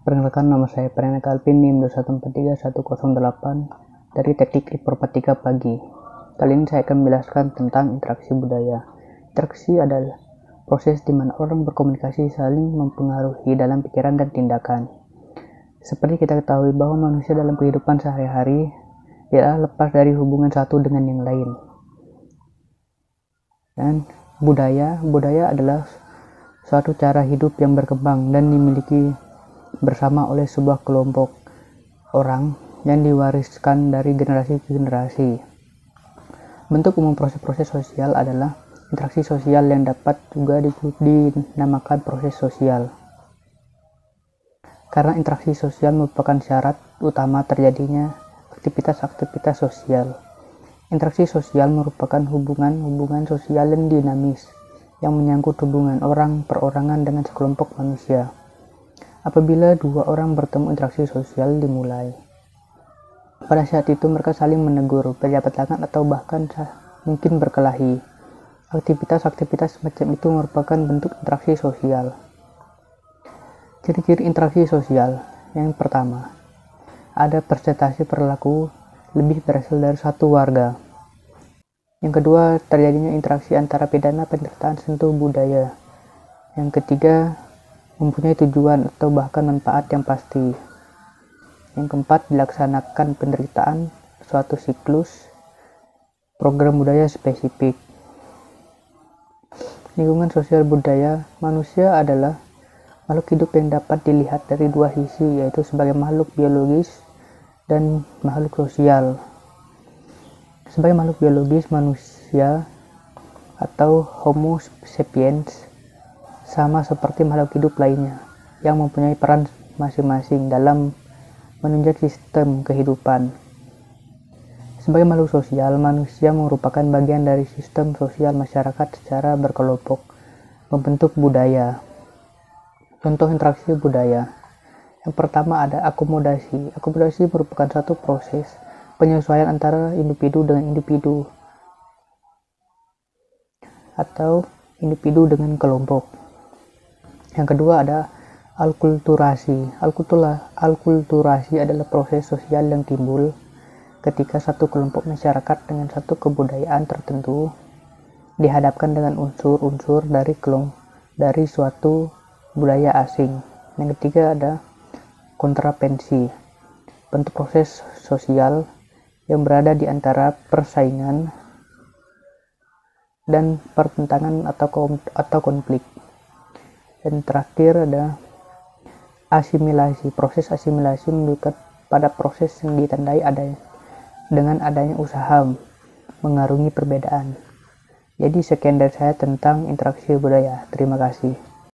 Perkenalkan, nama saya Prananda Alvin, NIM 2143108 dari Teknik Informatika Pagi. Kali ini saya akan menjelaskan tentang interaksi budaya. Interaksi adalah proses di mana orang berkomunikasi saling mempengaruhi dalam pikiran dan tindakan. Seperti kita ketahui bahwa manusia dalam kehidupan sehari-hari tidaklah lepas dari hubungan satu dengan yang lain. Dan budaya adalah suatu cara hidup yang berkembang dan dimiliki bersama oleh sebuah kelompok orang yang diwariskan dari generasi ke generasi. Bentuk umum proses-proses sosial adalah interaksi sosial yang dapat juga dinamakan proses sosial. Karena interaksi sosial merupakan syarat utama terjadinya aktivitas-aktivitas sosial. Interaksi sosial merupakan hubungan-hubungan sosial yang dinamis yang menyangkut hubungan orang perorangan dengan sekelompok manusia. Apabila dua orang bertemu, interaksi sosial dimulai. Pada saat itu mereka saling menegur, berjabat tangan, atau bahkan mungkin berkelahi. Aktivitas-aktivitas semacam itu merupakan bentuk interaksi sosial. Ciri-ciri interaksi sosial. Yang pertama, ada persentase perilaku lebih berasal dari satu warga. Yang kedua, terjadinya interaksi antara pidana, penderitaan, sentuh budaya. Yang ketiga, mempunyai tujuan atau bahkan manfaat yang pasti. Yang keempat, dilaksanakan penderitaan suatu siklus program budaya spesifik. Lingkungan sosial budaya. Manusia adalah makhluk hidup yang dapat dilihat dari dua sisi, yaitu sebagai makhluk biologis dan makhluk sosial. Sebagai makhluk biologis, manusia atau Homo sapiens sama seperti makhluk hidup lainnya yang mempunyai peran masing-masing dalam menunjang sistem kehidupan. Sebagai makhluk sosial, manusia merupakan bagian dari sistem sosial masyarakat secara berkelompok, membentuk budaya. Contoh interaksi budaya. Yang pertama ada akomodasi. Akomodasi merupakan satu proses penyesuaian antara individu dengan individu atau individu dengan kelompok. Yang kedua ada alkulturasi. Alkulturasi adalah proses sosial yang timbul ketika satu kelompok masyarakat dengan satu kebudayaan tertentu dihadapkan dengan unsur-unsur dari suatu budaya asing. Yang ketiga ada kontravensi. Bentuk proses sosial yang berada di antara persaingan dan pertentangan atau konflik. Dan terakhir ada asimilasi. Proses asimilasi menunjukkan pada proses yang ditandai dengan adanya usaha mengarungi perbedaan. Jadi sekian dari saya tentang interaksi budaya. Terima kasih.